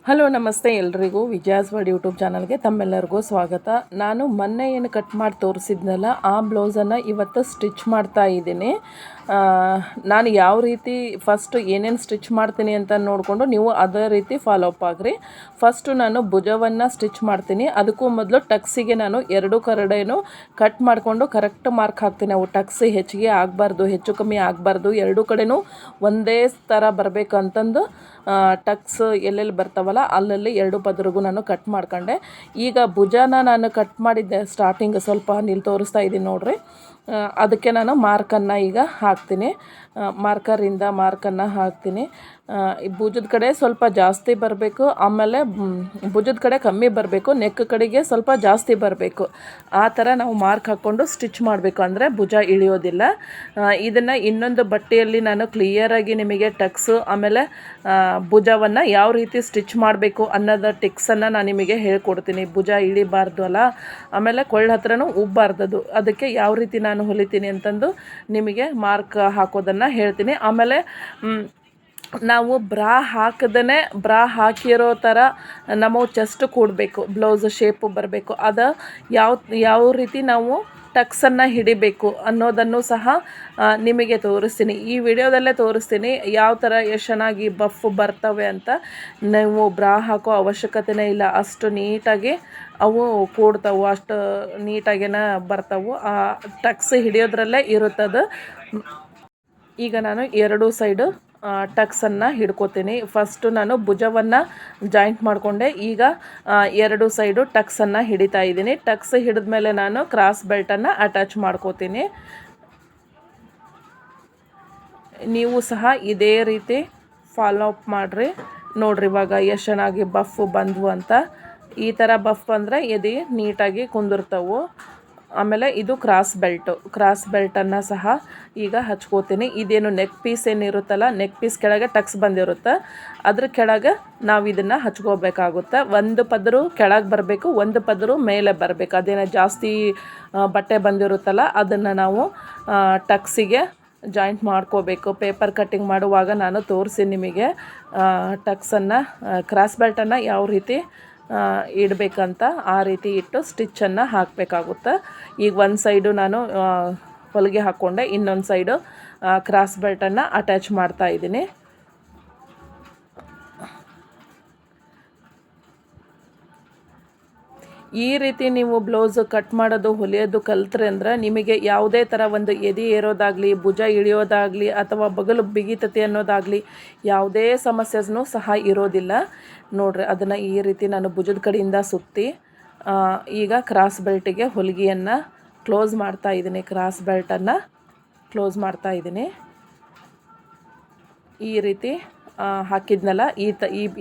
Hello ನಮಸ್ತೆ ಎಲ್ರಿಗೂ ವಿಜಯಾಸ್ word YouTube ಚಾನಲ್ಗೆ ತಮ್ಮೆಲ್ಲರಿಗೂ ಸ್ವಾಗತ. ನಾನು ಮೊನ್ನೆ ಏನು ಕಟ್ ಮಾಡಿ ತೋರಿಸಿದ್ನಲ್ಲ ಆ ಬ್ಲೌಸನ್ನು ಇವತ್ತು ಸ್ಟಿಚ್ ಮಾಡ್ತಾ ಇದ್ದೀನಿ. ನಾನು ಯಾವ ರೀತಿ ಫಸ್ಟ್ ಏನೇನು ಸ್ಟಿಚ್ ಮಾಡ್ತೀನಿ ಅಂತ ನೋಡಿಕೊಂಡು ನೀವು ಅದೇ ರೀತಿ ಫಾಲೋ ಅಪ್ ಆಗಿರಿ. ಫಸ್ಟು ನಾನು ಭುಜವನ್ನು ಸ್ಟಿಚ್ ಮಾಡ್ತೀನಿ. ಅದಕ್ಕೂ ಮೊದಲು ಟಕ್ಸಿಗೆ ನಾನು ಎರಡು ಕರಡೇನು ಕಟ್ ಮಾಡಿಕೊಂಡು ಕರೆಕ್ಟ್ ಮಾರ್ಕ್ ಹಾಕ್ತೀನಿ. ಅವು ಟಕ್ಸ್ ಹೆಚ್ಚಿಗೆ ಆಗಬಾರ್ದು, ಹೆಚ್ಚು ಕಮ್ಮಿ ಆಗಬಾರ್ದು, ಎರಡೂ ಕಡೆನೂ ಒಂದೇ ಥರ ಬರಬೇಕು ಅಂತಂದು ಟಕ್ಸ್ ಎಲ್ಲೆಲ್ಲಿ ಬರ್ತಾವಲ್ಲ ಅಲ್ಲಲ್ಲಿ ಎರಡು ಪದರಿಗೂ ನಾನು ಕಟ್ ಮಾಡ್ಕೊಂಡೆ. ಈಗ ಭುಜನ ನಾನು ಕಟ್ ಮಾಡಿದ್ದೆ ಸ್ಟಾರ್ಟಿಂಗ್ ಸ್ವಲ್ಪ ನಿಲ್ಲಿ ತೋರಿಸ್ತಾ ಇದ್ದೀನಿ ನೋಡ್ರಿ. ಅದಕ್ಕೆ ನಾನು ಮಾರ್ಕನ್ನು ಈಗ ಹಾಕ್ತೀನಿ. ಮಾರ್ಕರಿಂದ ಮಾರ್ಕನ್ನು ಹಾಕ್ತೀನಿ. ಭುಜದ ಕಡೆ ಸ್ವಲ್ಪ ಜಾಸ್ತಿ ಬರಬೇಕು, ಆಮೇಲೆ ಭುಜದ ಕಡೆ ಕಮ್ಮಿ ಬರಬೇಕು, ನೆಕ್ ಕಡೆಗೆ ಸ್ವಲ್ಪ ಜಾಸ್ತಿ ಬರಬೇಕು. ಆ ಥರ ನಾವು ಮಾರ್ಕ್ ಹಾಕ್ಕೊಂಡು ಸ್ಟಿಚ್ ಮಾಡಬೇಕು, ಅಂದರೆ ಭುಜ ಇಳಿಯೋದಿಲ್ಲ. ಇದನ್ನು ಇನ್ನೊಂದು ಬಟ್ಟೆಯಲ್ಲಿ ನಾನು ಕ್ಲಿಯರಾಗಿ ನಿಮಗೆ ಟಕ್ಸು ಆಮೇಲೆ ಭುಜವನ್ನು ಯಾವ ರೀತಿ ಸ್ಟಿಚ್ ಮಾಡಬೇಕು ಅನ್ನೋದ ಟಿಕ್ಸನ್ನು ನಾನು ನಿಮಗೆ ಹೇಳ್ಕೊಡ್ತೀನಿ. ಭುಜ ಇಳಿಬಾರ್ದು ಅಲ್ಲ, ಆಮೇಲೆ ಕೊಳ್ಳ ಹತ್ರನೂ ಉಬ್ಬಾರ್ದದು, ಅದಕ್ಕೆ ಯಾವ ರೀತಿ ನಾನು ಹೊಲಿತೀನಿ ಅಂತಂದು ನಿಮಗೆ ಮಾರ್ಕ್ ಹಾಕೋದನ್ನು ಹೇಳ್ತೀನಿ. ಆಮೇಲೆ ನಾವು ಬ್ರಾ ಹಾಕದೇ ಬ್ರಾ ಹಾಕಿರೋ ಥರ ನಮ್ಮ ಚೆಸ್ಟ್ ಕೂಡಬೇಕು, ಬ್ಲೌಸ್ ಶೇಪು ಬರಬೇಕು. ಅದು ಯಾವ ರೀತಿ ನಾವು ಟಕ್ಸನ್ನು ಹಿಡಿಬೇಕು ಅನ್ನೋದನ್ನು ಸಹ ನಿಮಗೆ ತೋರಿಸ್ತೀನಿ. ಈ ವಿಡಿಯೋದಲ್ಲೇ ತೋರಿಸ್ತೀನಿ ಯಾವ ಥರ ಎಷ್ಟು ಚೆನ್ನಾಗಿ ಬಫ್ ಬರ್ತವೆ ಅಂತ. ನೀವು ಬ್ರಾ ಹಾಕೋ ಅವಶ್ಯಕತೆನೇ ಇಲ್ಲ, ಅಷ್ಟು ನೀಟಾಗಿ ಅವು ಕೂಡ್ತಾವೆ, ಅಷ್ಟು ನೀಟಾಗೇನ ಬರ್ತಾವೆ. ಆ ಟಕ್ಸ್ ಹಿಡಿಯೋದ್ರಲ್ಲೇ ಇರುತ್ತದು. ಈಗ ನಾನು ಎರಡೂ ಸೈಡು ಟಕ್ಸನ್ನು ಹಿಡ್ಕೋತೀನಿ. ಫಸ್ಟು ನಾನು ಭುಜವನ್ನು ಜಾಯಿಂಟ್ ಮಾಡಿಕೊಂಡೆ, ಈಗ ಎರಡು ಸೈಡು ಟಕ್ಸನ್ನು ಹಿಡಿತಾ ಇದ್ದೀನಿ. ಟಕ್ಸ್ ಹಿಡಿದ ಮೇಲೆ ನಾನು ಕ್ರಾಸ್ ಬೆಲ್ಟನ್ನು ಅಟ್ಯಾಚ್ ಮಾಡ್ಕೋತೀನಿ. ನೀವು ಸಹ ಇದೇ ರೀತಿ ಫಾಲೋ ಅಪ್ ಮಾಡಿರಿ. ನೋಡ್ರಿ ಇವಾಗ ಎಷ್ಟು ಚೆನ್ನಾಗಿ ಬಫ್ ಬಂದವು ಅಂತ. ಈ ಥರ ಬಫ್ ಅಂದರೆ ಎದೆ ನೀಟಾಗಿ ಕುಂದಿರ್ತವೆ. ಆಮೇಲೆ ಇದು ಕ್ರಾಸ್ ಬೆಲ್ಟನ್ನು ಸಹ ಈಗ ಹಚ್ಕೋತೀನಿ. ಇದೇನು ನೆಕ್ ಪೀಸ್ ಏನಿರುತ್ತಲ್ಲ, ನೆಕ್ ಪೀಸ್ ಕೆಳಗೆ ಟಕ್ಸ್ ಬಂದಿರುತ್ತೆ, ಅದ್ರ ಕೆಳಗೆ ನಾವು ಇದನ್ನು ಹಚ್ಕೋಬೇಕಾಗುತ್ತೆ. ಒಂದು ಪದರು ಕೆಳಗೆ ಬರಬೇಕು, ಒಂದು ಪದರು ಮೇಲೆ ಬರಬೇಕು. ಅದೇನೋ ಜಾಸ್ತಿ ಬಟ್ಟೆ ಬಂದಿರುತ್ತಲ್ಲ ಅದನ್ನು ನಾವು ಟಕ್ಸಿಗೆ ಜಾಯಿಂಟ್ ಮಾಡ್ಕೋಬೇಕು. ಪೇಪರ್ ಕಟ್ಟಿಂಗ್ ಮಾಡುವಾಗ ನಾನು ತೋರಿಸಿ ನಿಮಗೆ ಟಕ್ಸನ್ನು, ಕ್ರಾಸ್ ಬೆಲ್ಟನ್ನು ಯಾವ ರೀತಿ ಇಡಬೇಕಂತ. ಆ ರೀತಿ ಇಟ್ಟು ಸ್ಟಿಚ್ಚನ್ನು ಹಾಕಬೇಕಾಗುತ್ತೆ. ಈಗ ಒಂದು ಸೈಡು ನಾನು ಹೊಲಿಗೆ ಹಾಕ್ಕೊಂಡೆ, ಇನ್ನೊಂದು ಸೈಡು ಕ್ರಾಸ್ ಬೆಲ್ಟನ್ನು ಅಟ್ಯಾಚ್ ಮಾಡ್ತಾ ಇದ್ದೀನಿ. ಈ ರೀತಿ ನೀವು ಬ್ಲೌಸ್ ಕಟ್ ಮಾಡೋದು ಹೊಲಿಯೋದು ಕಲ್ತ್ರೆ ಅಂದ್ರೆ ನಿಮಗೆ ಯಾವುದೇ ಥರ ಒಂದು ಎದೆ ಏರೋದಾಗಲಿ, ಭುಜ ಇಳಿಯೋದಾಗಲಿ, ಅಥವಾ ಬಗಲು ಬಿಗಿತತೆ ಅನ್ನೋದಾಗಲಿ ಯಾವುದೇ ಸಮಸ್ಯೆನೂ ಸಹ ಇರೋದಿಲ್ಲ. ನೋಡ್ರಿ, ಅದನ್ನು ಈ ರೀತಿ ನಾನು ಭುಜದ ಕಡೆಯಿಂದ ಸುತ್ತಿ ಈಗ ಕ್ರಾಸ್ ಬೆಲ್ಟಿಗೆ ಹೊಲಿಗೆಯನ್ನು ಕ್ಲೋಸ್ ಮಾಡ್ತಾ ಇದ್ದೀನಿ. ಕ್ರಾಸ್ ಬೆಲ್ಟನ್ನು ಕ್ಲೋಸ್ ಮಾಡ್ತಾ ಇದ್ದೀನಿ. ಈ ರೀತಿ ಹಾಕಿದ್ನಲ್ಲ,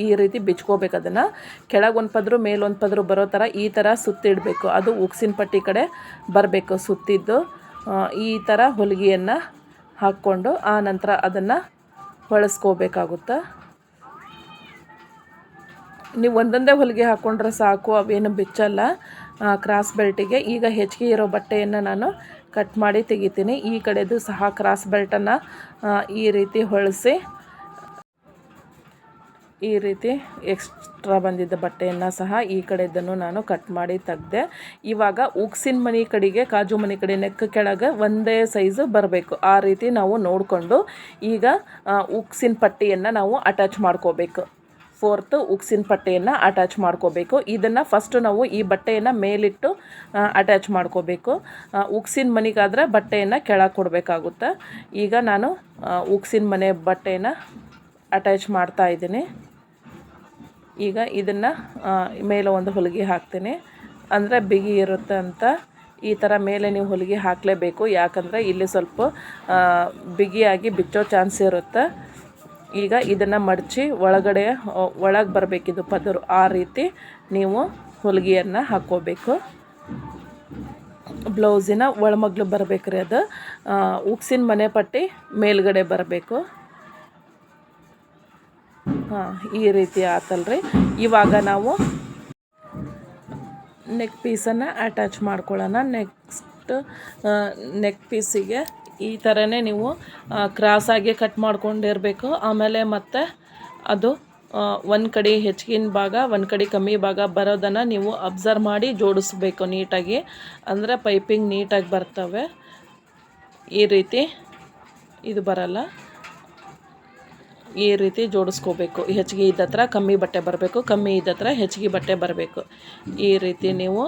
ಈ ರೀತಿ ಬಿಚ್ಕೋಬೇಕು. ಅದನ್ನು ಕೆಳಗೆ ಒಂದು ಪದರು ಮೇಲೊಂದು ಪದರು ಬರೋ ಥರ ಈ ಥರ ಸುತ್ತಿಡಬೇಕು. ಅದು ಉಕ್ಸಿನ ಪಟ್ಟಿ ಕಡೆ ಬರಬೇಕು ಸುತ್ತಿದ್ದು. ಈ ಥರ ಹೊಲಿಗೆಯನ್ನು ಹಾಕ್ಕೊಂಡು ಆ ನಂತರ ಅದನ್ನು ಹೊಳಿಸ್ಕೋಬೇಕಾಗುತ್ತೆ. ನೀವು ಒಂದೊಂದೇ ಹೊಲಿಗೆ ಹಾಕ್ಕೊಂಡ್ರೆ ಸಾಕು, ಅವೇನು ಬಿಚ್ಚಲ್ಲ ಕ್ರಾಸ್ ಬೆಲ್ಟಿಗೆ. ಈಗ ಹೆಚ್ಚಿಗೆ ಇರೋ ಬಟ್ಟೆಯನ್ನು ನಾನು ಕಟ್ ಮಾಡಿ ತೆಗಿತೀನಿ. ಈ ಕಡೆದು ಸಹ ಕ್ರಾಸ್ ಬೆಲ್ಟನ್ನು ಈ ರೀತಿ ಹೊಳಿಸಿ, ಈ ರೀತಿ ಎಕ್ಸ್ಟ್ರಾ ಬಂದಿದ್ದ ಬಟ್ಟೆಯನ್ನು ಸಹ ಈ ಕಡೆದನ್ನು ನಾನು ಕಟ್ ಮಾಡಿ ತೆಗೆದೆ. ಇವಾಗ ಉಕ್ಸಿನ ಮನೆ ಕಡೆಗೆ, ಕಾಜು ಮನೆ ಕಡೆ ನೆಕ್ ಕೆಳಗೆ ಒಂದೇ ಸೈಜು ಬರಬೇಕು. ಆ ರೀತಿ ನಾವು ನೋಡಿಕೊಂಡು ಈಗ ಉಕ್ಸಿನ ಪಟ್ಟಿಯನ್ನು ನಾವು ಅಟ್ಯಾಚ್ ಮಾಡ್ಕೋಬೇಕು. ಫೋರ್ತ್ ಉಕ್ಸಿನ ಪಟ್ಟೆಯನ್ನು ಅಟ್ಯಾಚ್ ಮಾಡ್ಕೋಬೇಕು. ಇದನ್ನು ಫಸ್ಟು ನಾವು ಈ ಬಟ್ಟೆಯನ್ನು ಮೇಲಿಟ್ಟು ಅಟ್ಯಾಚ್ ಮಾಡ್ಕೋಬೇಕು. ಉಕ್ಸಿನ ಮನೆಗಾದರೆ ಬಟ್ಟೆಯನ್ನು ಕೆಳಗೆ ಕೊಡಬೇಕಾಗುತ್ತೆ. ಈಗ ನಾನು ಉಕ್ಸಿನ ಮನೆ ಬಟ್ಟೆಯನ್ನು ಅಟ್ಯಾಚ್ ಮಾಡ್ತಾ ಇದ್ದೀನಿ. ಈಗ ಇದನ್ನು ಮೇಲೆ ಒಂದು ಹೊಲಿಗೆ ಹಾಕ್ತೀನಿ, ಅಂದರೆ ಬಿಗಿ ಇರುತ್ತೆ ಅಂತ. ಈ ಥರ ಮೇಲೆ ನೀವು ಹೊಲಿಗೆ ಹಾಕಲೇಬೇಕು, ಯಾಕಂದರೆ ಇಲ್ಲಿ ಸ್ವಲ್ಪ ಬಿಗಿಯಾಗಿ ಬಿಚ್ಚೋ ಚಾನ್ಸ್ ಇರುತ್ತೆ. ಈಗ ಇದನ್ನು ಮಡಚಿ ಒಳಗೆ ಬರಬೇಕಿದು ಪದರು. ಆ ರೀತಿ ನೀವು ಹೊಲಿಗೆಯನ್ನು ಹಾಕ್ಕೋಬೇಕು. ಬ್ಲೌಸಿನ ಒಳಮಗ್ಲು ಬರಬೇಕ್ರಿ. ಅದು ಉಕ್ಸಿನ ಮನೆ ಪಟ್ಟಿ ಮೇಲ್ಗಡೆ ಬರಬೇಕು. ಈ ರೀತಿ ಆತಲ್ರಿ. ಇವಾಗ ನಾವು ನೆಕ್ ಪೀಸನ್ನು ಅಟ್ಯಾಚ್ ಮಾಡ್ಕೊಳ್ಳೋಣ. ನೆಕ್ಸ್ಟ್ ನೆಕ್ ಪೀಸಿಗೆ ಈ ಥರನೇ ನೀವು ಕ್ರಾಸಾಗಿ ಕಟ್ ಮಾಡ್ಕೊಂಡಿರಬೇಕು. ಆಮೇಲೆ ಮತ್ತು ಅದು ಒಂದು ಕಡೆ ಹೆಚ್ಚಿನ ಭಾಗ ಒಂದು ಕಡೆ ಕಮ್ಮಿ ಭಾಗ ಬರೋದನ್ನು ನೀವು ಅಬ್ಸರ್ವ್ ಮಾಡಿ ಜೋಡಿಸ್ಬೇಕು ನೀಟಾಗಿ, ಅಂದರೆ ಪೈಪಿಂಗ್ ನೀಟಾಗಿ ಬರ್ತವೆ. ಈ ರೀತಿ ಇದು ಬರಲ್ಲ, ಈ ರೀತಿ ಜೋಡಿಸ್ಕೋಬೇಕು. ಹೆಚ್ಚಿಗೆ ಇದ್ದತ್ರ ಕಮ್ಮಿ ಬಟ್ಟೆ ಬರಬೇಕು, ಕಮ್ಮಿ ಇದ್ದತ್ರ ಹೆಚ್ಚಿಗೆ ಬಟ್ಟೆ ಬರಬೇಕು. ಈ ರೀತಿ ನೀವು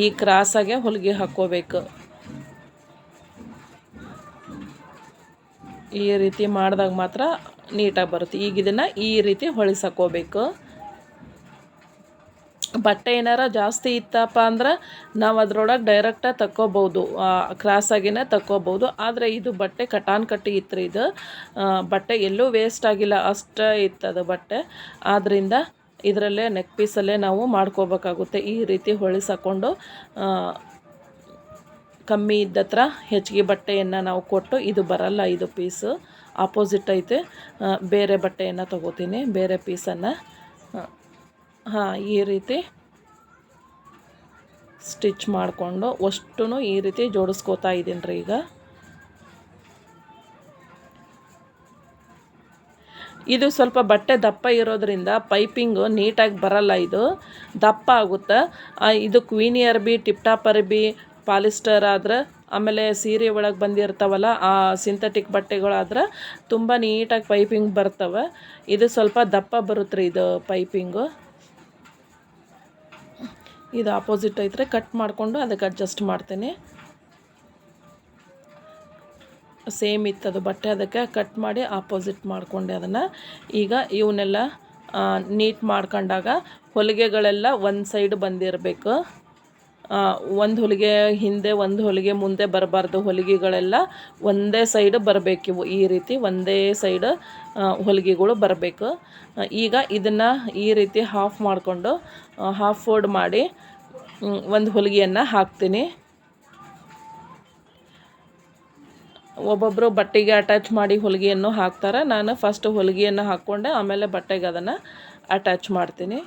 ಈ ಕ್ರಾಸಾಗೆ ಹೊಲಿಗೆ ಹಾಕ್ಕೋಬೇಕು. ಈ ರೀತಿ ಮಾಡಿದಾಗ ಮಾತ್ರ ನೀಟಾಗಿ ಬರುತ್ತೆ. ಈಗ ಇದನ್ನು ಈ ರೀತಿ ಹೊಳಿಸಾಕೋಬೇಕು. ಬಟ್ಟೆ ಏನಾರ ಜಾಸ್ತಿ ಇತ್ತಪ್ಪ ಅಂದ್ರೆ ನಾವು ಅದರೊಳಗೆ ಡೈರೆಕ್ಟಾಗಿ ತಕ್ಕೋಬೋದು, ಕ್ರಾಸಾಗಿನೇ ತಕ್ಕೋಬೋದು. ಆದರೆ ಇದು ಬಟ್ಟೆ ಕಟಾನ್ ಕಟ್ಟಿ ಇತ್ತು, ಇದು ಬಟ್ಟೆ ಎಲ್ಲೂ ವೇಸ್ಟ್ ಆಗಿಲ್ಲ, ಅಷ್ಟೇ ಇತ್ತದು ಬಟ್ಟೆ. ಆದ್ದರಿಂದ ಇದರಲ್ಲೇ ನೆಕ್ ಪೀಸಲ್ಲೇ ನಾವು ಮಾಡ್ಕೋಬೇಕಾಗುತ್ತೆ. ಈ ರೀತಿ ಹೊಳಿಸಾಕೊಂಡು ಕಮ್ಮಿ ಇದ್ದತ್ರ ಹೆಚ್ಚಿಗೆ ಬಟ್ಟೆಯನ್ನು ನಾವು ಕೊಟ್ಟು, ಇದು ಬರಲ್ಲ, ಇದು ಪೀಸು ಆಪೋಸಿಟ್ ಐತೆ, ಬೇರೆ ಬಟ್ಟೆಯನ್ನು ತಗೋತೀನಿ, ಬೇರೆ ಪೀಸನ್ನು. ಈ ರೀತಿ ಸ್ಟಿಚ್ ಮಾಡಿಕೊಂಡು ಅಷ್ಟೂ ಈ ರೀತಿ ಜೋಡಿಸ್ಕೋತಾ ಇದ್ದೀನಿ ರೀ. ಈಗ ಇದು ಸ್ವಲ್ಪ ಬಟ್ಟೆ ದಪ್ಪ ಇರೋದ್ರಿಂದ ಪೈಪಿಂಗು ನೀಟಾಗಿ ಬರಲ್ಲ, ಇದು ದಪ್ಪ ಆಗುತ್ತೆ. ಇದು ಕ್ವೀನಿ ಅರ್ಬಿ, ಟಿಪ್ ಟಾಪ್ ಅರ್ಬಿ, ಪಾಲಿಸ್ಟರ್ ಆದ್ರೆ, ಆಮೇಲೆ ಸೀರೆ ಒಳಗೆ ಬಂದಿರ್ತಾವಲ್ಲ ಆ ಸಿಂಥೆಟಿಕ್ ಬಟ್ಟೆಗಳಾದ್ರೆ ತುಂಬ ನೀಟಾಗಿ ಪೈಪಿಂಗ್ ಬರ್ತವೆ. ಇದು ಸ್ವಲ್ಪ ದಪ್ಪ ಬರುತ್ತೆ ರೀ ಇದು ಪೈಪಿಂಗು. ಇದು ಆಪೋಸಿಟ್ ಐತ್ರೆ, ಕಟ್ ಮಾಡಿಕೊಂಡು ಅದಕ್ಕೆ ಅಡ್ಜಸ್ಟ್ ಮಾಡ್ತೀನಿ. ಸೇಮ್ ಇತ್ತದು ಬಟ್ಟೆ, ಅದಕ್ಕೆ ಕಟ್ ಮಾಡಿ ಆಪೋಸಿಟ್ ಮಾಡಿಕೊಂಡೆ ಅದನ್ನು. ಈಗ ಇವನ್ನೆಲ್ಲ ನೀಟ್ ಮಾಡ್ಕೊಂಡಾಗ ಹೊಲಿಗೆಗಳೆಲ್ಲ ಒಂದು ಸೈಡ್ ಬಂದಿರಬೇಕು. ಒಂದು ಹೊಲಿಗೆ ಹಿಂದೆ, ಒಂದು ಹೊಲಿಗೆ ಮುಂದೆ ಬರಬಾರ್ದು. ಹೊಲಿಗೆಗಳೆಲ್ಲ ಒಂದೇ ಸೈಡ್ ಬರಬೇಕಿವು, ಈ ರೀತಿ ಒಂದೇ ಸೈಡ್ ಹೊಲಿಗೆಗಳು ಬರಬೇಕು. ಈಗ ಇದನ್ನು ಈ ರೀತಿ ಹಾಫ್ ಮಾಡಿಕೊಂಡು ಹಾಫ್ ಫೋಲ್ಡ್ ಮಾಡಿ ಒಂದು ಹೊಲಿಗೆಯನ್ನು ಹಾಕ್ತೀನಿ. ಒಬ್ಬೊಬ್ಬರು ಬಟ್ಟೆಗೆ ಅಟ್ಯಾಚ್ ಮಾಡಿ ಹೊಲಿಗೆಯನ್ನು ಹಾಕ್ತಾರೆ. ನಾನು ಫಸ್ಟ್ ಹೊಲಿಗೆಯನ್ನು ಹಾಕ್ಕೊಂಡೆ, ಆಮೇಲೆ ಬಟ್ಟೆಗೆ ಅದನ್ನು ಅಟ್ಯಾಚ್ ಮಾಡ್ತೀನಿ.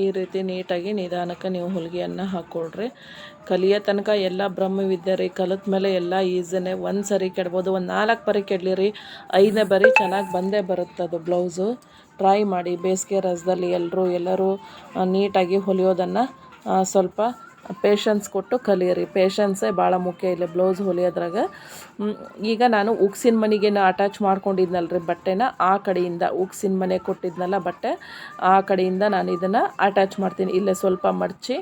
ಈ ರೀತಿ ನೀಟಾಗಿ ನಿಧಾನಕ್ಕೆ ನೀವು ಹೊಲಿಗೆಯನ್ನು ಹಾಕ್ಕೊಳ್ರಿ. ಕಲಿಯೋ ತನಕ ಎಲ್ಲ ಬ್ರಹ್ಮವಿದ್ಯೆ ರೀ. ಕಲಿತ ಮೇಲೆ ಎಲ್ಲ ಈಸಿನೇ. ಒಂದು ಸರಿ ಕೆಡ್ಬೋದು, ಒಂದು 4 ಬರಿ ಕೆಡಲಿರಿ, 5ನೇ ಬರಿ ಚೆನ್ನಾಗಿ ಬಂದೇ ಬರುತ್ತದು ಬ್ಲೌಸು. ಟ್ರೈ ಮಾಡಿ. ಬೇಸಿಗೆ ರಜದಲ್ಲಿ ಎಲ್ಲರೂ ನೀಟಾಗಿ ಹೊಲಿಯೋದನ್ನು ಸ್ವಲ್ಪ ಪೇಷನ್ಸ್ ಕೊಟ್ಟು ಕಲಿಯಿರಿ. ಪೇಷನ್ಸೇ ಭಾಳ ಮುಖ್ಯ ಇಲ್ಲಿ ಬ್ಲೌಸ್ ಹೊಲಿಯೋದ್ರಾಗ. ಈಗ ನಾನು ಉಕ್ಸಿನ ಮನೆಗೆ ಅಟ್ಯಾಚ್ ಮಾಡ್ಕೊಂಡಿದ್ನಲ್ರಿ ಬಟ್ಟೆನ, ಆ ಕಡೆಯಿಂದ ಉಕ್ಸಿನ ಮನೆ ಕೊಟ್ಟಿದ್ನಲ್ಲ ಬಟ್ಟೆ, ಆ ಕಡೆಯಿಂದ ನಾನು ಇದನ್ನು ಅಟ್ಯಾಚ್ ಮಾಡ್ತೀನಿ. ಇಲ್ಲೇ ಸ್ವಲ್ಪ ಮಡಚಿ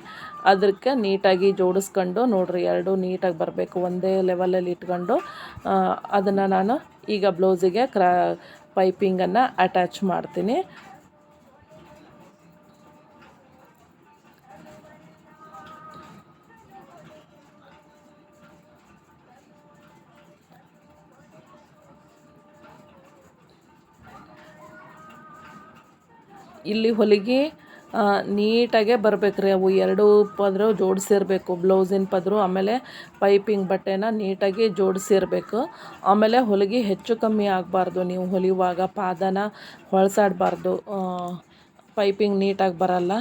ಅದಕ್ಕೆ ನೀಟಾಗಿ ಜೋಡಿಸ್ಕೊಂಡು ನೋಡಿರಿ, ಎರಡೂ ನೀಟಾಗಿ ಬರಬೇಕು, ಒಂದೇ ಲೆವೆಲಲ್ಲಿ ಇಟ್ಕೊಂಡು ಅದನ್ನು ನಾನು ಈಗ ಬ್ಲೌಸಿಗೆ ಪೈಪಿಂಗನ್ನು ಅಟ್ಯಾಚ್ ಮಾಡ್ತೀನಿ. ಇಲ್ಲಿ ಹೊಲಿಗೆ ನೀಟಾಗೆ ಬರಬೇಕ್ರಿ. ಅವು ಎರಡೂ ಪದರು ಜೋಡಿಸಿರ್ಬೇಕು, ಬ್ಲೌಸಿನ ಪದರು ಆಮೇಲೆ ಪೈಪಿಂಗ್ ಬಟ್ಟೆನ ನೀಟಾಗಿ ಜೋಡಿಸಿರ್ಬೇಕು. ಆಮೇಲೆ ಹೊಲಿಗೆ ಹೆಚ್ಚು ಕಮ್ಮಿ ಆಗಬಾರ್ದು. ನೀವು ಹೊಲಿಯುವಾಗ ಪಾದನ ಹೊಳಸಾಡಬಾರ್ದು, ಪೈಪಿಂಗ್ ನೀಟಾಗಿ ಬರಲ್ಲ.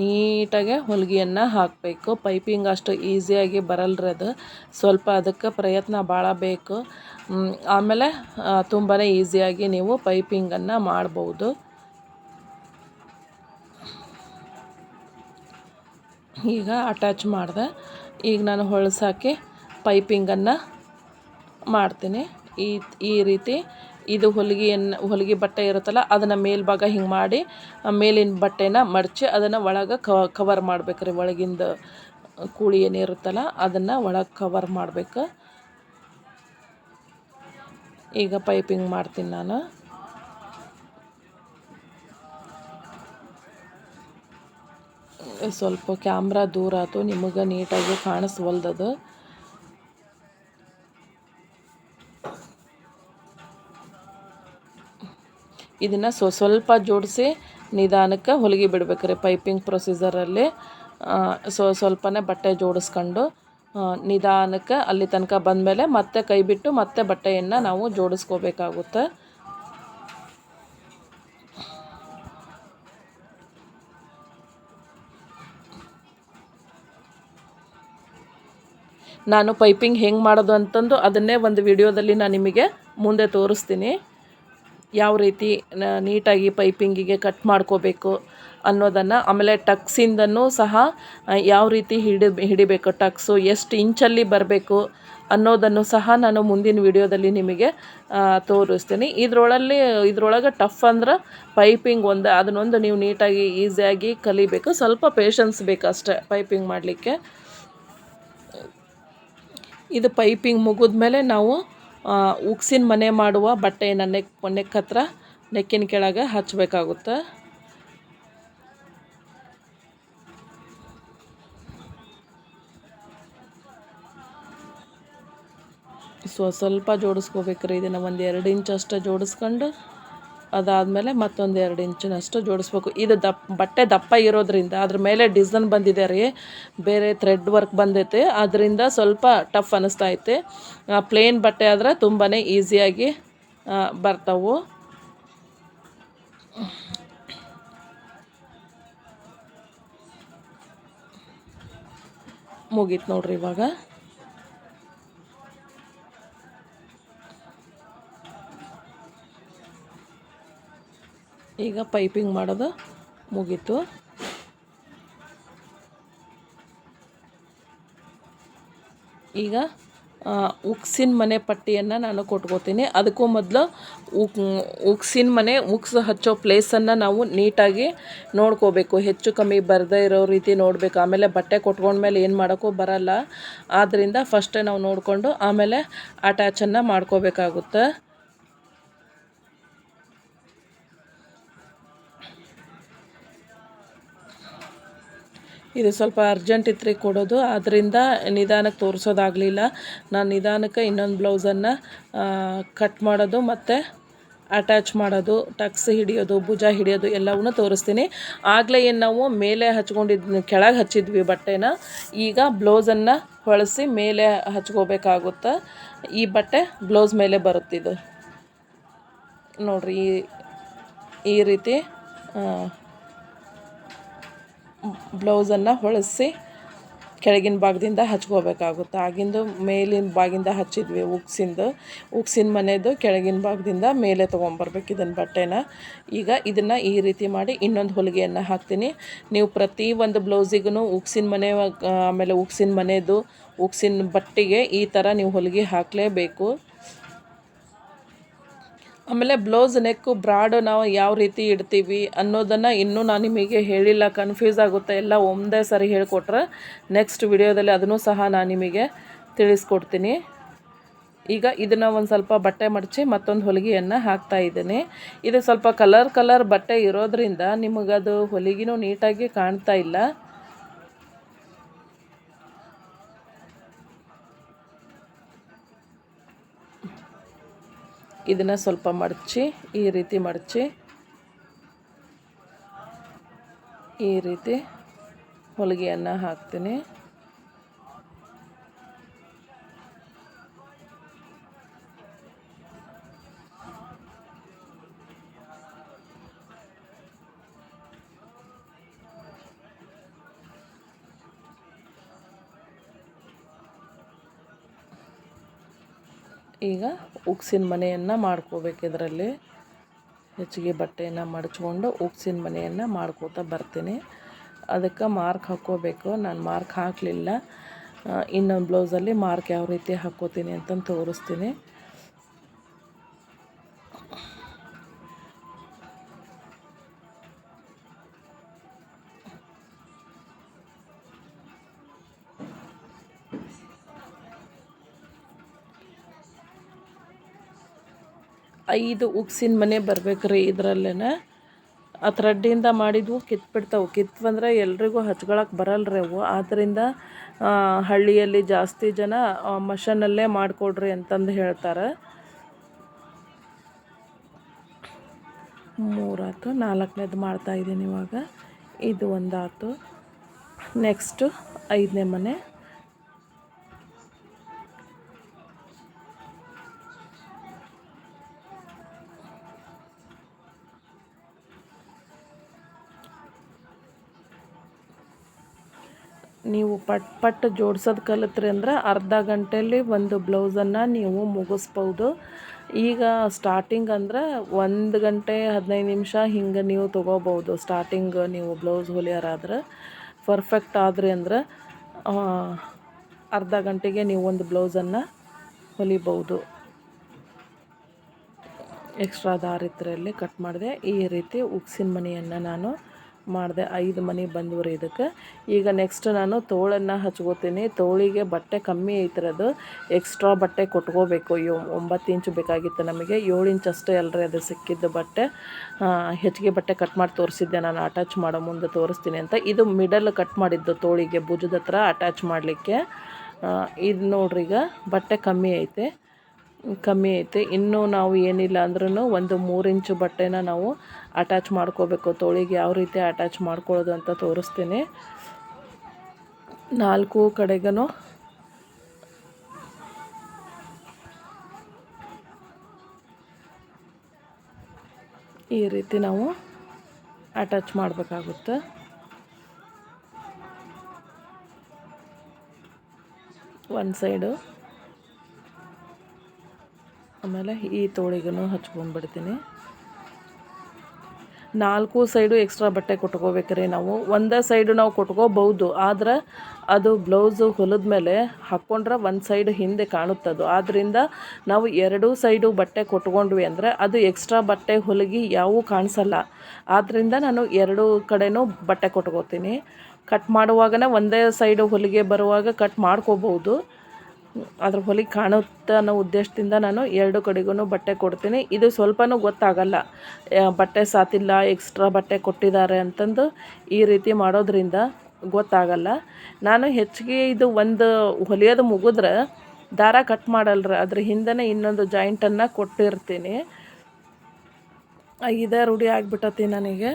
ನೀಟಾಗೆ ಹೊಲಿಗೆಯನ್ನು ಹಾಕಬೇಕು. ಪೈಪಿಂಗ್ ಅಷ್ಟು ಈಸಿಯಾಗಿ ಬರಲ್ರಿ, ಅದು ಸ್ವಲ್ಪ ಅದಕ್ಕೆ ಪ್ರಯತ್ನ ಭಾಳ ಬೇಕು. ಆಮೇಲೆ ತುಂಬಾ ಈಸಿಯಾಗಿ ನೀವು ಪೈಪಿಂಗನ್ನು ಮಾಡ್ಬೋದು. ಈಗ ಅಟ್ಯಾಚ್ ಮಾಡಿದೆ. ಈಗ ನಾನು ಹೊಳ್ಸಾಕಿ ಪೈಪಿಂಗನ್ನು ಮಾಡ್ತೀನಿ. ಈ ರೀತಿ ಇದು ಹೊಲಿಗೆ ಬಟ್ಟೆ ಇರುತ್ತಲ್ಲ, ಅದನ್ನು ಮೇಲ್ಭಾಗ ಹಿಂಗೆ ಮಾಡಿ ಮೇಲಿನ ಬಟ್ಟೆನ ಮಡಚಿ ಅದನ್ನು ಒಳಗೆ ಕವರ್ ಮಾಡ್ಬೇಕ್ರಿ. ಒಳಗಿಂದ ಕೂಳಿ ಏನಿರುತ್ತಲ್ಲ ಅದನ್ನು ಒಳಗೆ ಕವರ್ ಮಾಡಬೇಕು. ಈಗ ಪೈಪಿಂಗ್ ಮಾಡ್ತೀನಿ ನಾನು. ಸ್ವಲ್ಪ ಕ್ಯಾಮ್ರಾ ದೂರ ಆಯ್ತು, ನಿಮಗೆ ನೀಟಾಗಿ ಕಾಣಿಸ್ವಲ್ದದು. ಇದನ್ನು ಸ್ವಲ್ಪ ಜೋಡಿಸಿ ನಿಧಾನಕ್ಕೆ ಹೊಲಿಗೆ ಬಿಡ್ಬೇಕ್ರಿ. ಪೈಪಿಂಗ್ ಪ್ರೊಸೀಜರಲ್ಲಿ ಸ್ವಲ್ಪನೇ ಬಟ್ಟೆ ಜೋಡಿಸ್ಕೊಂಡು ನಿಧಾನಕ್ಕೆ ಅಲ್ಲಿ ತನಕ ಬಂದಮೇಲೆ ಮತ್ತೆ ಕೈ ಬಿಟ್ಟು ಮತ್ತೆ ಬಟ್ಟೆಯನ್ನು ನಾವು ಜೋಡಿಸ್ಕೋಬೇಕಾಗುತ್ತೆ. ನಾನು ಪೈಪಿಂಗ್ ಹೆಂಗೆ ಮಾಡೋದು ಅಂತಂದು ಅದನ್ನೇ ಒಂದು ವಿಡಿಯೋದಲ್ಲಿ ನಾನು ನಿಮಗೆ ಮುಂದೆ ತೋರಿಸ್ತೀನಿ. ಯಾವ ರೀತಿ ನೀಟಾಗಿ ಪೈಪಿಂಗಿಗೆ ಕಟ್ ಮಾಡ್ಕೋಬೇಕು ಅನ್ನೋದನ್ನು, ಆಮೇಲೆ ಟಕ್ಸಿಂದನೂ ಸಹ ಯಾವ ರೀತಿ ಹಿಡಿಬೇಕು, ಟಕ್ಸು ಎಷ್ಟು ಇಂಚಲ್ಲಿ ಬರಬೇಕು ಅನ್ನೋದನ್ನು ಸಹ ನಾನು ಮುಂದಿನ ವಿಡಿಯೋದಲ್ಲಿ ನಿಮಗೆ ತೋರಿಸ್ತೀನಿ. ಇದ್ರೊಳಗೆ ಟಫ್ ಅಂದ್ರೆ ಪೈಪಿಂಗ್ ಅದನ್ನೊಂದು ನೀವು ನೀಟಾಗಿ ಈಸಿಯಾಗಿ ಕಲಿಬೇಕು. ಸ್ವಲ್ಪ ಪೇಷನ್ಸ್ ಬೇಕು ಅಷ್ಟೇ ಪೈಪಿಂಗ್ ಮಾಡಲಿಕ್ಕೆ. ಇದು ಪೈಪಿಂಗ್ ಮುಗಿದ್ಮೇಲೆ ನಾವು ಉಕ್ಸಿನ ಮನೆ ಮಾಡುವ ಬಟ್ಟೆಯನ್ನು ನೆಕ್ ಹತ್ರ ನೆಕ್ಕಿನ ಕೆಳಗೆ ಹಚ್ಚಬೇಕಾಗುತ್ತೆ. ಸ್ವಲ್ಪ ಜೋಡಿಸ್ಕೋಬೇಕ್ರಿ. ಇದನ್ನು ಒಂದು 2 ಇಂಚ್ ಅಷ್ಟು ಜೋಡಿಸ್ಕೊಂಡು ಅದಾದಮೇಲೆ ಮತ್ತೊಂದು 2 ಇಂಚಿನಷ್ಟು ಜೋಡಿಸ್ಬೇಕು. ಇದು ಬಟ್ಟೆ ದಪ್ಪ ಇರೋದ್ರಿಂದ ಅದ್ರ ಮೇಲೆ ಡಿಸೈನ್ ಬಂದಿದೆ ರೀ, ಬೇರೆ ಥ್ರೆಡ್ ವರ್ಕ್ ಬಂದೈತೆ, ಅದರಿಂದ ಸ್ವಲ್ಪ ಟಫ್ ಅನ್ನಿಸ್ತೈತೆ. ಪ್ಲೇನ್ ಬಟ್ಟೆ ಆದರೆ ತುಂಬಾ ಈಸಿಯಾಗಿ ಬರ್ತಾವೆ. ಮುಗೀತು ನೋಡ್ರಿ. ಇವಾಗ ಈಗ ಪೈಪಿಂಗ್ ಮಾಡೋದು ಮುಗೀತು. ಈಗ ಉಕ್ಸಿನ ಮನೆ ಪಟ್ಟಿಯನ್ನು ನಾನು ಕೊಟ್ಕೋತೀನಿ. ಅದಕ್ಕೂ ಮೊದಲು ಉಕ್ಸಿನ ಮನೆ ಹಚ್ಚೋ ಪ್ಲೇಸನ್ನು ನಾವು ನೀಟಾಗಿ ನೋಡ್ಕೋಬೇಕು. ಹೆಚ್ಚು ಕಮ್ಮಿ ಬರದೇ ಇರೋ ರೀತಿ ನೋಡಬೇಕು. ಆಮೇಲೆ ಬಟ್ಟೆ ಕೊಟ್ಕೊಂಡ್ಮೇಲೆ ಏನು ಮಾಡೋಕ್ಕೂ ಬರಲ್ಲ. ಆದ್ದರಿಂದ ಫಸ್ಟೇ ನಾವು ನೋಡಿಕೊಂಡು ಆಮೇಲೆ ಅಟ್ಯಾಚನ್ನು ಮಾಡ್ಕೋಬೇಕಾಗುತ್ತೆ. ಇದು ಸ್ವಲ್ಪ ಅರ್ಜೆಂಟ್ ಇತ್ತು ಕೊಡೋದು, ಆದ್ದರಿಂದ ನಿಧಾನಕ್ಕೆ ತೋರಿಸೋದಾಗಲಿಲ್ಲ. ನಾನು ನಿಧಾನಕ್ಕೆ ಇನ್ನೊಂದು ಬ್ಲೌಸನ್ನು ಕಟ್ ಮಾಡೋದು ಮತ್ತು ಅಟ್ಯಾಚ್ ಮಾಡೋದು, ಟಕ್ಸ್ ಹಿಡಿಯೋದು, ಭುಜ ಹಿಡಿಯೋದು ಎಲ್ಲವನ್ನೂ ತೋರಿಸ್ತೀನಿ. ಆಗಲೇ ಏನು ನಾವು ಮೇಲೆ ಕೆಳಗೆ ಹಚ್ಚಿದ್ವಿ ಬಟ್ಟೆನ, ಈಗ ಬ್ಲೌಸನ್ನು ಹೊಳಿಸಿ ಮೇಲೆ ಹಚ್ಕೋಬೇಕಾಗುತ್ತೆ. ಈ ಬಟ್ಟೆ ಬ್ಲೌಸ್ ಮೇಲೆ ಬರುತ್ತಿದ್ದು ನೋಡಿರಿ. ಈ ರೀತಿ ಬ್ಲೌಸನ್ನು ಹೊಳಿಸಿ ಕೆಳಗಿನ ಭಾಗದಿಂದ ಹಚ್ಕೋಬೇಕಾಗುತ್ತೆ. ಆಗಿಂದು ಮೇಲಿನ ಭಾಗದಿಂದ ಹಚ್ಚಿದ್ವಿ ಉಕ್ಸಿನ ಮನೆಯದು ಕೆಳಗಿನ ಭಾಗದಿಂದ ಮೇಲೆ ತೊಗೊಂಬರ್ಬೇಕು ಇದನ್ನು ಬಟ್ಟೆನ. ಈಗ ಇದನ್ನು ಈ ರೀತಿ ಮಾಡಿ ಇನ್ನೊಂದು ಹೊಲಿಗೆಯನ್ನು ಹಾಕ್ತೀನಿ. ನೀವು ಪ್ರತಿ ಒಂದು ಬ್ಲೌಸಿಗೂ ಉಕ್ಸಿನ ಮನೆ ಆಮೇಲೆ ಉಕ್ಸಿನ ಮನೆಯದು ಉಕ್ಸಿನ ಬಟ್ಟೆಗೆ ಈ ಥರ ನೀವು ಹೊಲಿಗೆ ಹಾಕಲೇಬೇಕು. ಆಮೇಲೆ ಬ್ಲೌಸ್ ನೆಕ್ಕು ಬ್ರಾಡು ನಾವು ಯಾವ ರೀತಿ ಇಡ್ತೀವಿ ಅನ್ನೋದನ್ನು ಇನ್ನೂ ನಾನು ನಿಮಗೆ ಹೇಳಿಲ್ಲ, ಕನ್ಫ್ಯೂಸ್ ಆಗುತ್ತೆ. ಎಲ್ಲ ಒಂದೇ ಸರಿ ಹೇಳಿಕೊಟ್ರೆ ನೆಕ್ಸ್ಟ್ ವಿಡಿಯೋದಲ್ಲಿ ಅದನ್ನು ಸಹ ನಾನು ನಿಮಗೆ ತಿಳಿಸ್ಕೊಡ್ತೀನಿ. ಈಗ ಇದನ್ನು ಒಂದು ಸ್ವಲ್ಪ ಬಟ್ಟೆ ಮಡಚಿ ಮತ್ತೊಂದು ಹೊಲಿಗೆಯನ್ನು ಹಾಕ್ತಾಯಿದ್ದೀನಿ. ಇದು ಸ್ವಲ್ಪ ಕಲರ್ ಬಟ್ಟೆ ಇರೋದ್ರಿಂದ ನಿಮಗದು ಹೊಲಿಗೆನೂ ನೀಟಾಗಿ ಕಾಣ್ತಾ ಇಲ್ಲ. ಇದನ್ನು ಸ್ವಲ್ಪ ಮಡಚಿ ಈ ರೀತಿ ಮಡಚಿ ಈ ರೀತಿ ಹೊಲಿಗೆಯನ್ನು ಹಾಕ್ತೀನಿ. ಈಗ ಉಕ್ಸಿನ ಮನೆಯನ್ನು ಮಾಡ್ಕೋಬೇಕು. ಇದರಲ್ಲಿ ಹೆಚ್ಚಿಗೆ ಬಟ್ಟೆಯನ್ನು ಮಡಚ್ಕೊಂಡು ಉಕ್ಸಿನ ಮನೆಯನ್ನು ಮಾಡ್ಕೋತಾ ಬರ್ತೀನಿ. ಅದಕ್ಕೆ ಮಾರ್ಕ್ ಹಾಕ್ಕೋಬೇಕು. ನಾನು ಮಾರ್ಕ್ ಹಾಕಲಿಲ್ಲ. ಇನ್ನೊಂದು ಬ್ಲೌಸಲ್ಲಿ ಮಾರ್ಕ್ ಯಾವ ರೀತಿ ಹಾಕ್ಕೋತೀನಿ ಅಂತಂದು ತೋರಿಸ್ತೀನಿ. ಐದು ಉಕ್ಸಿನ ಮನೆ ಬರ್ಬೇಕ್ರಿ. ಇದರಲ್ಲೇ ಆ ಥ್ರೆಡ್ಡಿಂದ ಮಾಡಿದ್ವು ಕಿತ್ವಂದ್ರೆ ಎಲ್ರಿಗೂ ಹಚ್ಕೊಳಕ್ಕೆ ಬರಲ್ರಿ ಅವು. ಆದ್ದರಿಂದ ಹಳ್ಳಿಯಲ್ಲಿ ಜಾಸ್ತಿ ಜನ ಮಷನಲ್ಲೇ ಮಾಡಿಕೊಡ್ರಿ ಅಂತಂದು ಹೇಳ್ತಾರೆ. 3 ಆಯ್ತು, 4ನೇದು ಮಾಡ್ತಾಯಿದ್ದೀನಿ ಇವಾಗ. ಇದು ಒಂದಾಯ್ತು. ನೆಕ್ಸ್ಟು 5ನೇ ಮನೆ. ನೀವು ಪಟ್ ಜೋಡ್ಸೋದು ಕಲಿತ್ರಿ ಅಂದ್ರೆ ಅರ್ಧ ಗಂಟೆಯಲ್ಲಿ ಒಂದು ಬ್ಲೌಸನ್ನು ನೀವು ಮುಗಿಸ್ಬೋದು. ಈಗ ಸ್ಟಾರ್ಟಿಂಗ್ ಅಂದರೆ 1 ಗಂಟೆ 15 ನಿಮಿಷ ಹಿಂಗೆ ನೀವು ತೊಗೋಬೋದು. ಸ್ಟಾರ್ಟಿಂಗ್ ನೀವು ಬ್ಲೌಸ್ ಹೊಲಿಯೋರಾದ್ರೆ ಪರ್ಫೆಕ್ಟ್ ಆದ್ರಿ ಅಂದ್ರೆ ಅರ್ಧ ಗಂಟೆಗೆ ನೀವು ಒಂದು ಬ್ಲೌಸನ್ನು ಹೊಲಿಬೋದು. ಎಕ್ಸ್ಟ್ರಾ ದಾರಿದ್ರಲ್ಲಿ ಕಟ್ ಮಾಡಿದೆ. ಈ ರೀತಿ ಉಕ್ಸಿನ ಮಣಿಯನ್ನು ನಾನು ಮಾಡಿದೆ. 5 ಮಣಿ ಬಂದವ್ರಿ ಇದಕ್ಕೆ. ಈಗ ನೆಕ್ಸ್ಟ್ ನಾನು ತೋಳನ್ನು ಹಚ್ಕೋತೀನಿ. ತೋಳಿಗೆ ಬಟ್ಟೆ ಕಮ್ಮಿ ಐತಿರೋದು, ಎಕ್ಸ್ಟ್ರಾ ಬಟ್ಟೆ ಕೊಟ್ಕೋಬೇಕು. 9 ಇಂಚು ಬೇಕಾಗಿತ್ತು ನಮಗೆ, 7 ಇಂಚ್ ಅಷ್ಟೇ ಅಲ್ರಿ ಅದು ಸಿಕ್ಕಿದ್ದು ಬಟ್ಟೆ. ಹೆಚ್ಚಿಗೆ ಬಟ್ಟೆ ಕಟ್ ಮಾಡಿ ತೋರಿಸಿದ್ದೆ ನಾನು, ಅಟ್ಯಾಚ್ ಮಾಡೋ ಮುಂದೆ ತೋರಿಸ್ತೀನಿ ಅಂತ. ಇದು ಮಿಡಲ್ ಕಟ್ ಮಾಡಿದ್ದು ತೋಳಿಗೆ, ಭುಜದ ಹತ್ರ ಅಟ್ಯಾಚ್ ಮಾಡಲಿಕ್ಕೆ. ಇದು ನೋಡ್ರಿ, ಈಗ ಬಟ್ಟೆ ಕಮ್ಮಿ ಐತೆ. ಇನ್ನೂ ನಾವು ಏನಿಲ್ಲ ಅಂದ್ರೂ ಒಂದು 3 ಇಂಚು ಬಟ್ಟೆನ ನಾವು ಅಟ್ಯಾಚ್ ಮಾಡ್ಕೋಬೇಕು. ತೋಳಿಗೆ ಯಾವ ರೀತಿ ಅಟ್ಯಾಚ್ ಮಾಡ್ಕೊಳ್ಳೋದು ಅಂತ ತೋರಿಸ್ತೀನಿ. 4 ಕಡೆಗೂ ಈ ರೀತಿ ನಾವು ಅಟ್ಯಾಚ್ ಮಾಡಬೇಕಾಗುತ್ತೆ. ಒಂದು ಸೈಡು, ಆಮೇಲೆ ಈ ತೋಳಿಗೂ ಹಚ್ಕೊಂಡ್ಬಿಡ್ತೀನಿ. 4 ಸೈಡು ಎಕ್ಸ್ಟ್ರಾ ಬಟ್ಟೆ ಕೊಟ್ಕೋಬೇಕ್ರಿ ನಾವು. ಒಂದೇ ಸೈಡು ನಾವು ಕೊಟ್ಕೋಬೋದು, ಆದ್ರೆ ಅದು ಬ್ಲೌಸು ಹೊಲಿದ ಮೇಲೆ ಹಾಕ್ಕೊಂಡ್ರೆ ಒಂದು ಸೈಡ್ ಹಿಂದೆ ಕಾಣುತ್ತದು. ಆದ್ದರಿಂದ ನಾವು 2 ಸೈಡು ಬಟ್ಟೆ ಕೊಟ್ಕೊಂಡ್ವಿ ಅಂದರೆ ಅದು ಎಕ್ಸ್ಟ್ರಾ ಬಟ್ಟೆ ಹೊಲಿಗೆ ಯಾವೂ ಕಾಣಿಸಲ್ಲ. ಆದ್ದರಿಂದ ನಾನು 2 ಕಡೆನೂ ಬಟ್ಟೆ ಕೊಟ್ಕೋತೀನಿ. ಕಟ್ ಮಾಡುವಾಗನೇ ಒಂದೇ ಸೈಡು ಹೊಲಿಗೆ ಬರುವಾಗ ಕಟ್ ಮಾಡ್ಕೋಬೋದು, ಅದ್ರ ಹೊಲಿಗೆ ಕಾಣುತ್ತೆ ಅನ್ನೋ ಉದ್ದೇಶದಿಂದ ನಾನು 2 ಕಡೆಗೂ ಬಟ್ಟೆ ಕೊಡ್ತೀನಿ. ಇದು ಸ್ವಲ್ಪನೂ ಗೊತ್ತಾಗಲ್ಲ, ಬಟ್ಟೆ ಸಾತಿಲ್ಲ, ಎಕ್ಸ್ಟ್ರಾ ಬಟ್ಟೆ ಕೊಟ್ಟಿದ್ದಾರೆ ಅಂತಂದು ಈ ರೀತಿ ಮಾಡೋದ್ರಿಂದ ಗೊತ್ತಾಗಲ್ಲ. ನಾನು ಹೆಚ್ಚಿಗೆ ಇದು ಒಂದು ಹೊಲಿಯೋದು ಮುಗಿದ್ರೆ ದಾರ ಕಟ್ ಮಾಡಲ್ರಿ, ಅದ್ರ ಹಿಂದೆ ಇನ್ನೊಂದು ಜಾಯಿಂಟನ್ನು ಕೊಟ್ಟಿರ್ತೀನಿ. ಇದೇ ರೂಢಿ ಆಗಿಬಿಟ್ಟತಿ ನನಗೆ.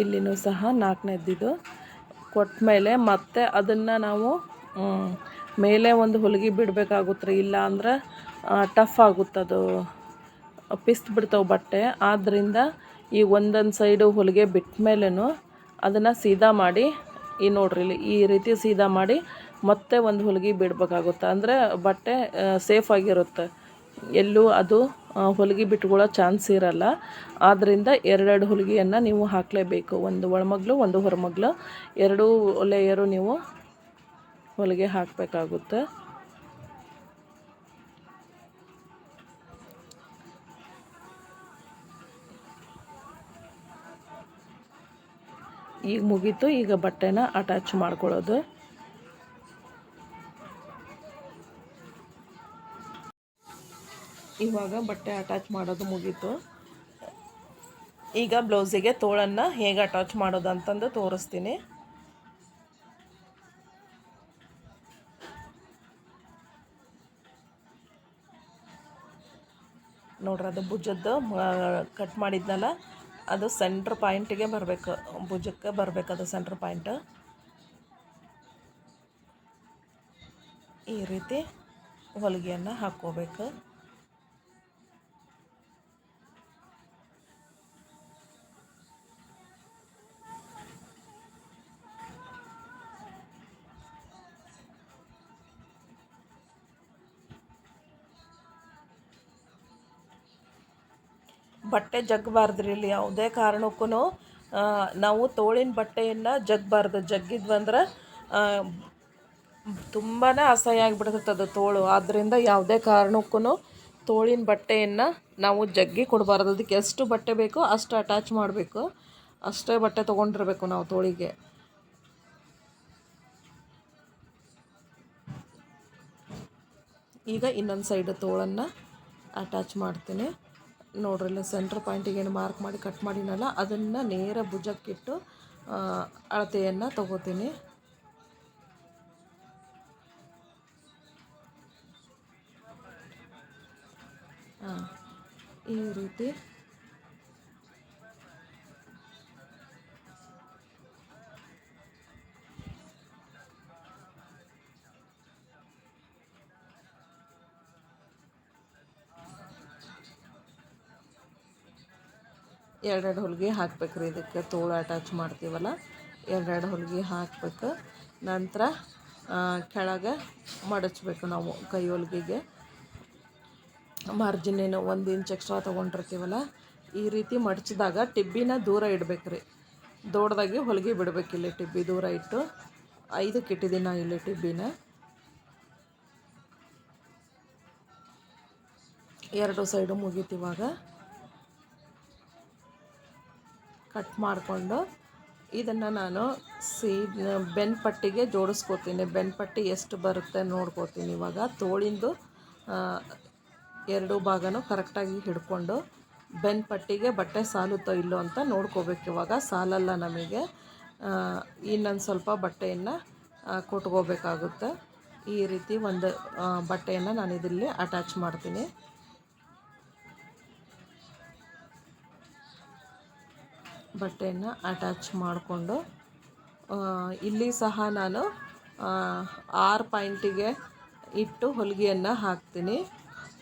ಇಲ್ಲಿನೂ ಸಹ 4ನೇದಿದ್ದು ಕೊಟ್ಟ ಮೇಲೆ ಮತ್ತೆ ಅದನ್ನು ನಾವು ಮೇಲೆ ಒಂದು ಹೊಲಿಗೆ ಬಿಡಬೇಕಾಗುತ್ತೆ ರೀ. ಇಲ್ಲ ಅಂದ್ರೆ ಟಫ್ ಆಗುತ್ತದು, ಪಿಸ್ತು ಬಿಡ್ತಾವೆ ಬಟ್ಟೆ. ಆದ್ದರಿಂದ ಈ ಒಂದೊಂದು ಸೈಡು ಹೊಲಿಗೆ ಬಿಟ್ಟ ಮೇಲೂ ಅದನ್ನು ಸೀದಾ ಮಾಡಿ, ಈ ನೋಡ್ರಿ ಇಲ್ಲಿ ಈ ರೀತಿ ಸೀದಾ ಮಾಡಿ ಮತ್ತೆ ಒಂದು ಹೊಲಿಗೆ ಬಿಡಬೇಕಾಗುತ್ತೆ. ಅಂದರೆ ಬಟ್ಟೆ ಸೇಫಾಗಿರುತ್ತೆ, ಎಲ್ಲೂ ಅದು ಹೊಲಿಗೆ ಬಿಟ್ಕೊಳ್ಳೋ ಚಾನ್ಸ್ ಇರಲ್ಲ. ಆದ್ದರಿಂದ 2 ಹೊಲಿಗೆಯನ್ನು ನೀವು ಹಾಕಲೇಬೇಕು. ಒಂದು ಒಳಮಗ್ಲು, ಒಂದು ಹೊರಮಗ್ಲು, 2 ಲೇಯರು ನೀವು ಹೊಲಿಗೆ ಹಾಕಬೇಕಾಗುತ್ತೆ. ಈಗ ಮುಗೀತು. ಈಗ ಬಟ್ಟೆನ ಅಟ್ಯಾಚ್ ಮಾಡ್ಕೊಳ್ಳೋದು. ಇವಾಗ ಬಟ್ಟೆ ಅಟ್ಯಾಚ್ ಮಾಡೋದು ಮುಗೀತು. ಈಗ ಬ್ಲೌಸಿಗೆ ತೋಳನ್ನು ಹೇಗೆ ಅಟ್ಯಾಚ್ ಮಾಡೋದು ಅಂತಂದು ತೋರಿಸ್ತೀನಿ. ನೋಡ್ರಿ, ಅದು ಭುಜದ್ದು ಕಟ್ ಮಾಡಿದ್ನಲ್ಲ, ಅದು ಸೆಂಟ್ರ್ ಪಾಯಿಂಟಿಗೆ ಬರಬೇಕು, ಭುಜಕ್ಕೆ ಬರಬೇಕು ಅದು ಸೆಂಟ್ರ್ ಪಾಯಿಂಟ್. ಈ ರೀತಿ ಹೊಲಿಗೆಯನ್ನು ಹಾಕ್ಕೋಬೇಕು. ಬಟ್ಟೆ ಜಗ್ಗಬಾರ್ದ್ರಿ. ಇಲ್ಲಿ ಯಾವುದೇ ಕಾರಣಕ್ಕೂ ನಾವು ತೋಳಿನ ಬಟ್ಟೆಯನ್ನು ಜಗ್ಗಬಾರ್ದು. ಜಗ್ಗಿದ್ವಂದ್ರೆ ತುಂಬಾ ಅಸಹ್ಯ ಆಗಿಬಿಡ್ತದೆ ಅದು ತೋಳು. ಆದ್ದರಿಂದ ಯಾವುದೇ ಕಾರಣಕ್ಕೂ ತೋಳಿನ ಬಟ್ಟೆಯನ್ನು ನಾವು ಜಗ್ಗಿ ಕೊಡಬಾರ್ದು. ಅದಕ್ಕೆ ಎಷ್ಟು ಬಟ್ಟೆ ಬೇಕೋ ಅಷ್ಟು ಅಟ್ಯಾಚ್ ಮಾಡಬೇಕು, ಅಷ್ಟೇ ಬಟ್ಟೆ ತೊಗೊಂಡಿರ್ಬೇಕು ನಾವು ತೋಳಿಗೆ. ಈಗ ಇನ್ನೊಂದು ಸೈಡ್ ತೋಳನ್ನು ಅಟ್ಯಾಚ್ ಮಾಡ್ತೀನಿ. ನೋಡ್ರಲ್ಲ, ಸೆಂಟ್ರ್ ಪಾಯಿಂಟಿಗೆ ಏನು ಮಾರ್ಕ್ ಮಾಡಿ ಕಟ್ ಮಾಡಿನಲ್ಲ, ಅದನ್ನು ನೇರ ಭುಜಕ್ಕಿಟ್ಟು ಅಳತೆಯನ್ನು ತಗೋತೀನಿ. ಈ ರೀತಿ ಎರಡೆರಡು ಹೊಲಿಗೆ ಹಾಕ್ಬೇಕ್ರಿ. ಇದಕ್ಕೆ ತೋಳು ಅಟ್ಯಾಚ್ ಮಾಡ್ತೀವಲ್ಲ, ಎರಡೆರಡು ಹೊಲಿಗೆ ಹಾಕಬೇಕು. ನಂತರ ಕೆಳಗೆ ಮಡಚಬೇಕು ನಾವು ಕೈ ಹೊಲಿಗೆಗೆ. ಮಾರ್ಜಿನ್ ಏನು 1 ಇಂಚ್ ಎಕ್ಸ್ಟ್ರಾ ತೊಗೊಂಡಿರ್ತೀವಲ್ಲ, ಈ ರೀತಿ ಮಡಚಿದಾಗ ಟಿಬ್ಬಿನ ದೂರ ಇಡಬೇಕ್ರಿ. ದೊಡ್ಡದಾಗಿ ಹೊಲಿಗೆ ಬಿಡಬೇಕಿಲ್ಲಿ, ಟಿಬ್ಬಿ ದೂರ ಇಟ್ಟು 5ಕ್ಕೆ ಇಟ್ಟಿದ್ದೀನಿ ಇಲ್ಲಿ ಟಿಬ್ಬಿನ. 2 ಸೈಡು ಮುಗೀತಿವಾಗ ಕಟ್ ಮಾಡಿಕೊಂಡು ಇದನ್ನು ನಾನು ಬೆನ್ ಪಟ್ಟಿಗೆ ಜೋಡಿಸ್ಕೋತೀನಿ. ಬೆನ್ ಪಟ್ಟಿ ಎಷ್ಟು ಬರುತ್ತೆ ನೋಡ್ಕೋತೀನಿ. ಇವಾಗ ತೋಳಿಂದು 2 ಭಾಗನೂ ಕರೆಕ್ಟಾಗಿ ಹಿಡ್ಕೊಂಡು ಬೆನ್ ಪಟ್ಟಿಗೆ ಬಟ್ಟೆ ಸಾಲುತ್ತೋ ಇಲ್ಲೋ ಅಂತ ನೋಡ್ಕೋಬೇಕು. ಇವಾಗ ಸಾಲಲ್ಲ ನಮಗೆ, ಇನ್ನೊಂದು ಸ್ವಲ್ಪ ಬಟ್ಟೆಯನ್ನು ಕೊಟ್ಕೋಬೇಕಾಗುತ್ತೆ. ಈ ರೀತಿ ಒಂದು ಬಟ್ಟೆಯನ್ನು ನಾನು ಇದರಲ್ಲಿ ಅಟ್ಯಾಚ್ ಮಾಡ್ತೀನಿ. ಬಟ್ಟೆಯನ್ನು ಅಟ್ಯಾಚ್ ಮಾಡಿಕೊಂಡು ಇಲ್ಲಿ ಸಹ ನಾನು 6 ಪಾಯಿಂಟಿಗೆ ಇಟ್ಟು ಹೊಲಿಗೆಯನ್ನು ಹಾಕ್ತೀನಿ.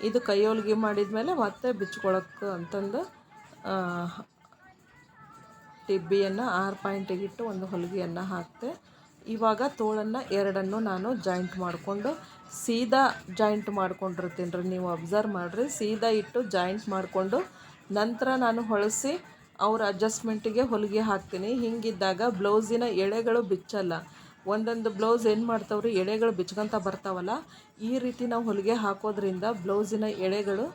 ಇದು ಕೈ ಹೊಲಿಗೆ ಮಾಡಿದ ಮೇಲೆ ಮತ್ತೆ ಬಿಚ್ಕೊಳಕ್ಕೆ ಅಂತಂದು ಟಿಬ್ಬಿಯನ್ನು 6 ಪಾಯಿಂಟಿಗೆ ಇಟ್ಟು ಒಂದು ಹೊಲಿಗೆಯನ್ನು ಹಾಕ್ತೆ. ಇವಾಗ ತೋಳನ್ನು ಎರಡನ್ನು ನಾನು ಜಾಯಿಂಟ್ ಮಾಡಿಕೊಂಡು ಸೀದಾ ಜಾಯಿಂಟ್ ಮಾಡ್ಕೊಂಡಿರ್ತೀನಿ ರೀ. ನೀವು ಅಬ್ಸರ್ವ್ ಮಾಡಿರಿ, ಸೀದಾ ಇಟ್ಟು ಜಾಯಿಂಟ್ ಮಾಡಿಕೊಂಡು ನಂತರ ನಾನು ಹೊಲಿಸಿ ಅವ್ರ ಅಡ್ಜಸ್ಟ್ಮೆಂಟಿಗೆ ಹೊಲಿಗೆ ಹಾಕ್ತೀನಿ. ಹೀಗಿದ್ದಾಗ ಬ್ಲೌಸಿನ ಎಳೆಗಳು ಬಿಚ್ಚಲ್ಲ. ಒಂದೊಂದು ಬ್ಲೌಸ್ ಏನು ಮಾಡ್ತಾವ್ರಿ, ಎಳೆಗಳು ಬಿಚ್ಕೊತ ಬರ್ತಾವಲ್ಲ, ಈ ರೀತಿ ನಾವು ಹೊಲಿಗೆ ಹಾಕೋದ್ರಿಂದ ಬ್ಲೌಸಿನ ಎಳೆಗಳು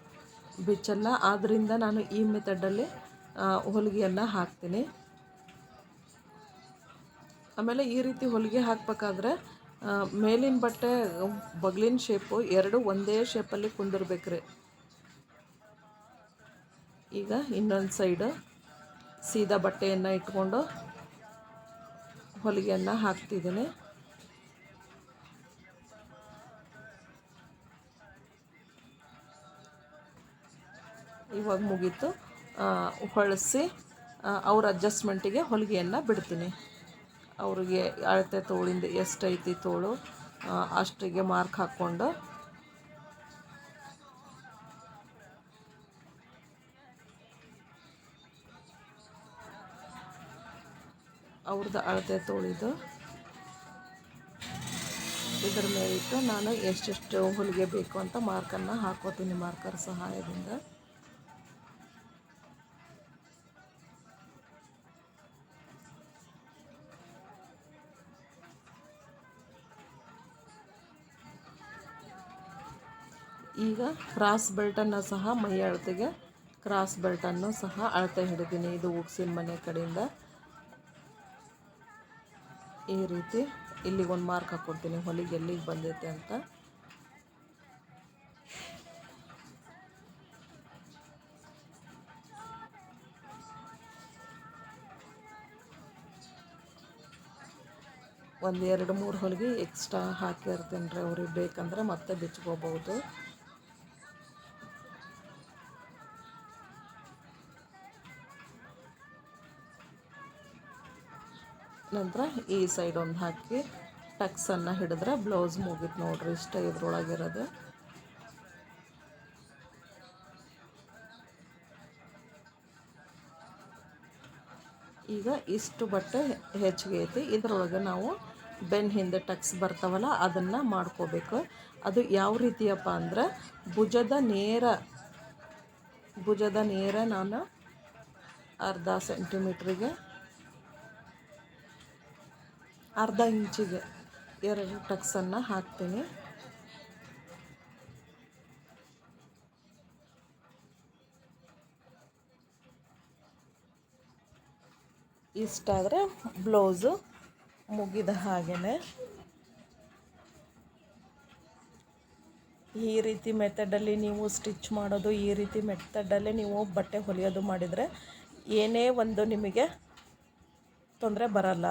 ಬಿಚ್ಚಲ್ಲ. ಆದ್ದರಿಂದ ನಾನು ಈ ಮೆಥಡಲ್ಲಿ ಹೊಲಿಗೆಯನ್ನು ಹಾಕ್ತೀನಿ. ಆಮೇಲೆ ಈ ರೀತಿ ಹೊಲಿಗೆ ಹಾಕಬೇಕಾದ್ರೆ ಮೇಲಿನ ಬಟ್ಟೆ ಬಗ್ಲಿನ ಶೇಪು ಎರಡು ಒಂದೇ ಶೇಪಲ್ಲಿ ಕುಂದಿರ್ಬೇಕ್ರಿ. ಈಗ ಇನ್ನೊಂದು ಸೈಡು ಸೀದಾ ಬಟ್ಟೆಯನ್ನು ಇಟ್ಕೊಂಡು ಹೊಲಿಗೆಯನ್ನು ಹಾಕ್ತಿದ್ದೀನಿ. ಇವಾಗ ಮುಗೀತು. ಹೊಲಿಸಿ ಅವ್ರ ಅಡ್ಜಸ್ಟ್ಮೆಂಟಿಗೆ ಹೊಲಿಗೆಯನ್ನು ಬಿಡ್ತೀನಿ. ಅವ್ರಿಗೆ ಅಳತೆ ತೋಳಿಂದ ಎಷ್ಟೈತಿ ತೋಳು ಅಷ್ಟಿಗೆ ಮಾರ್ಕ್ ಹಾಕ್ಕೊಂಡು ಅವ್ರದ್ದು ಅಳತೆ ತೋಳಿದು ಇದ್ರ ಮೇಲಿಟ್ಟು ನಾನು ಎಷ್ಟೆಷ್ಟು ಹೊಲಿಗೆ ಬೇಕು ಅಂತ ಮಾರ್ಕನ್ನು ಹಾಕೋತೀನಿ ಮಾರ್ಕರ್ ಸಹಾಯದಿಂದ. ಈಗ ಕ್ರಾಸ್ ಬೆಲ್ಟನ್ನು ಸಹ ಮೈ ಅಳತೆಗೆ ಕ್ರಾಸ್ ಬೆಲ್ಟನ್ನು ಸಹ ಅಳತೆ ಹಿಡಿತೀನಿ. ಇದು ಉಕ್ಸಿನ ಮನೆ ಕಡೆಯಿಂದ ಈ ರೀತಿ ಇಲ್ಲಿಗೊಂದು ಮಾರ್ಕ್ ಹಾಕ್ಕೊಡ್ತೀನಿ ಹೊಲಿಗೆ ಎಲ್ಲಿಗೆ ಬಂದೈತೆ ಅಂತ. ಒಂದು 2-3 ಹೊಲಿಗೆ ಎಕ್ಸ್ಟ್ರಾ ಹಾಕಿರ್ತೀನಿ ರೀ. ಅವ್ರಿಗೆ ಬೇಕಂದ್ರೆ ಮತ್ತೆ ಬಿಚ್ಕೋಬೋದು. ನಂತರ ಈ ಸೈಡ್ ಒಂದು ಹಾಕಿ ಟಕ್ಸನ್ನು ಹಿಡಿದ್ರೆ ಬ್ಲೌಸ್ ಮುಗಿತು ನೋಡ್ರಿ. ಇಷ್ಟ ಇದ್ರೊಳಗಿರೋದು. ಈಗ ಇಷ್ಟು ಬಟ್ಟೆ ಹೆಚ್ಚಿಗೆ ಐತಿ. ಇದರೊಳಗೆ ನಾವು ಬೆನ್ನ ಹಿಂದೆ ಟಕ್ಸ್ ಬರ್ತಾವಲ್ಲ ಅದನ್ನು ಮಾಡ್ಕೋಬೇಕು. ಅದು ಯಾವ ರೀತಿಯಪ್ಪ ಅಂದ್ರೆ ಭುಜದ ನೇರ ನಾನು ಅರ್ಧ ಸೆಂಟಿಮೀಟ್ರಿಗೆ ಅರ್ಧ ಇಂಚಿಗೆ 2 ಟಕ್ಸನ್ನು ಹಾಕ್ತೀನಿ. ಇಷ್ಟಾದರೆ ಬ್ಲೌಸು ಮುಗಿದ ಹಾಗೆಯೇ. ಈ ರೀತಿ ಮೆಥಡಲ್ಲಿ ನೀವು ಸ್ಟಿಚ್ ಮಾಡೋದು, ಈ ರೀತಿ ಮೆಥಡಲ್ಲೇ ನೀವು ಬಟ್ಟೆ ಹೊಲಿಯೋದು ಮಾಡಿದರೆ ಏನೇ ಒಂದು ನಿಮಗೆ ತೊಂದರೆ ಬರಲ್ಲ.